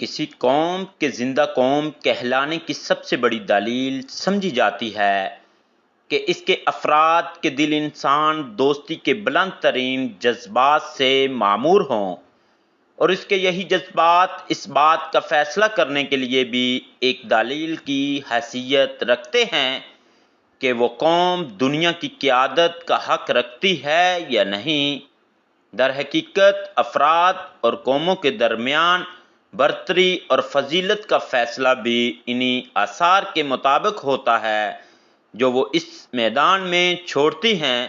کسی قوم کے زندہ قوم کہلانے کی سب سے بڑی دلیل سمجھی جاتی ہے کہ اس کے افراد کے دل انسان دوستی کے بلند ترین جذبات سے معمور ہوں، اور اس کے یہی جذبات اس بات کا فیصلہ کرنے کے لیے بھی ایک دلیل کی حیثیت رکھتے ہیں کہ وہ قوم دنیا کی قیادت کا حق رکھتی ہے یا نہیں۔ در حقیقت افراد اور قوموں کے درمیان برتری اور فضیلت کا فیصلہ بھی انہی آثار کے مطابق ہوتا ہے جو وہ اس میدان میں چھوڑتی ہیں۔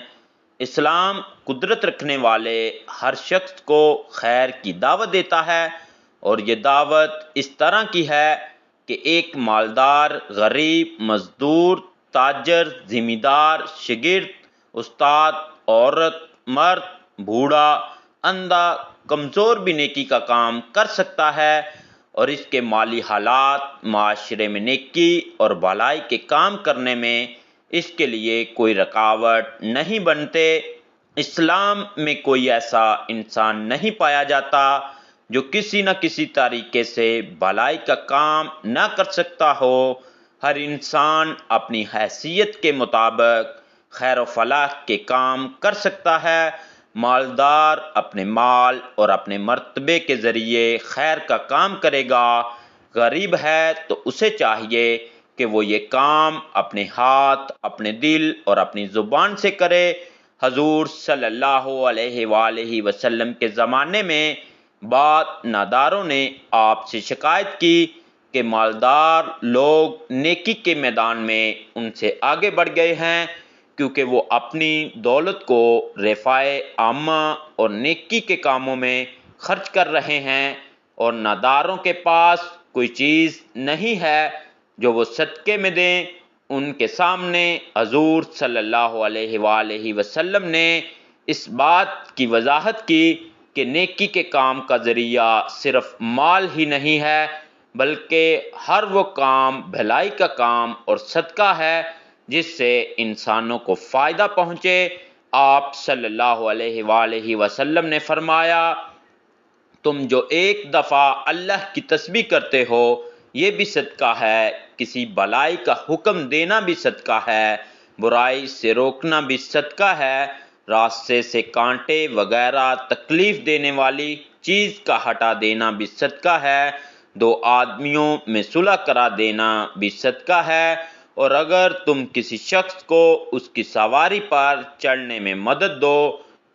اسلام قدرت رکھنے والے ہر شخص کو خیر کی دعوت دیتا ہے، اور یہ دعوت اس طرح کی ہے کہ ایک مالدار، غریب، مزدور، تاجر، ذمہ دار، شاگرد، استاد، عورت، مرد، بوڑھا، اندھا، کمزور بھی نیکی کا کام کر سکتا ہے، اور اس کے مالی حالات معاشرے میں نیکی اور بھلائی کے کام کرنے میں اس کے لیے کوئی رکاوٹ نہیں بنتے۔ اسلام میں کوئی ایسا انسان نہیں پایا جاتا جو کسی نہ کسی طریقے سے بھلائی کا کام نہ کر سکتا ہو۔ ہر انسان اپنی حیثیت کے مطابق خیر و فلاح کے کام کر سکتا ہے۔ مالدار اپنے مال اور اپنے مرتبے کے ذریعے خیر کا کام کرے گا، غریب ہے تو اسے چاہیے کہ وہ یہ کام اپنے ہاتھ، اپنے دل اور اپنی زبان سے کرے۔ حضور صلی اللہ علیہ وآلہ وسلم کے زمانے میں بعض ناداروں نے آپ سے شکایت کی کہ مالدار لوگ نیکی کے میدان میں ان سے آگے بڑھ گئے ہیں، کیونکہ وہ اپنی دولت کو رفاع عامہ اور نیکی کے کاموں میں خرچ کر رہے ہیں، اور ناداروں کے پاس کوئی چیز نہیں ہے جو وہ صدقے میں دیں۔ ان کے سامنے حضور صلی اللہ علیہ وآلہ وسلم نے اس بات کی وضاحت کی کہ نیکی کے کام کا ذریعہ صرف مال ہی نہیں ہے، بلکہ ہر وہ کام بھلائی کا کام اور صدقہ ہے جس سے انسانوں کو فائدہ پہنچے۔ آپ صلی اللہ علیہ وآلہ وسلم نے فرمایا، تم جو ایک دفعہ اللہ کی تسبیح کرتے ہو یہ بھی صدقہ ہے، کسی بلائی کا حکم دینا بھی صدقہ ہے، برائی سے روکنا بھی صدقہ ہے، راستے سے کانٹے وغیرہ تکلیف دینے والی چیز کا ہٹا دینا بھی صدقہ ہے، دو آدمیوں میں صلح کرا دینا بھی صدقہ ہے، اور اگر تم کسی شخص کو اس کی سواری پر چڑھنے میں مدد دو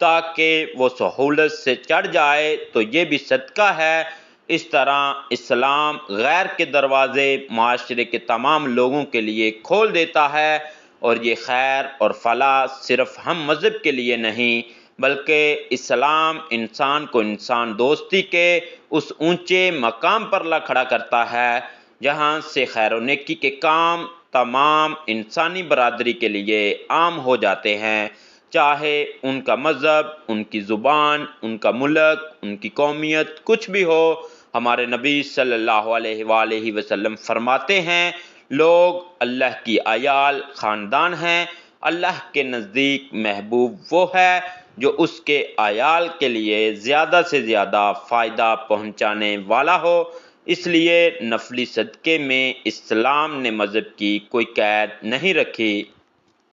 تاکہ وہ سہولت سے چڑھ جائے تو یہ بھی صدقہ ہے۔ اس طرح اسلام غیر کے دروازے معاشرے کے تمام لوگوں کے لیے کھول دیتا ہے، اور یہ خیر اور فلاح صرف ہم مذہب کے لیے نہیں بلکہ اسلام انسان کو انسان دوستی کے اس اونچے مقام پر لا کھڑا کرتا ہے جہاں سے خیر و نیکی کے کام تمام انسانی برادری کے لیے عام ہو جاتے ہیں، چاہے ان کا مذہب، ان کی زبان، ان کا ملک، ان کی قومیت کچھ بھی ہو۔ ہمارے نبی صلی اللہ علیہ وآلہ وسلم فرماتے ہیں، لوگ اللہ کی عیال خاندان ہیں، اللہ کے نزدیک محبوب وہ ہے جو اس کے عیال کے لیے زیادہ سے زیادہ فائدہ پہنچانے والا ہو۔ اس لیے نفلی صدقے میں اسلام نے مذہب کی کوئی قید نہیں رکھی۔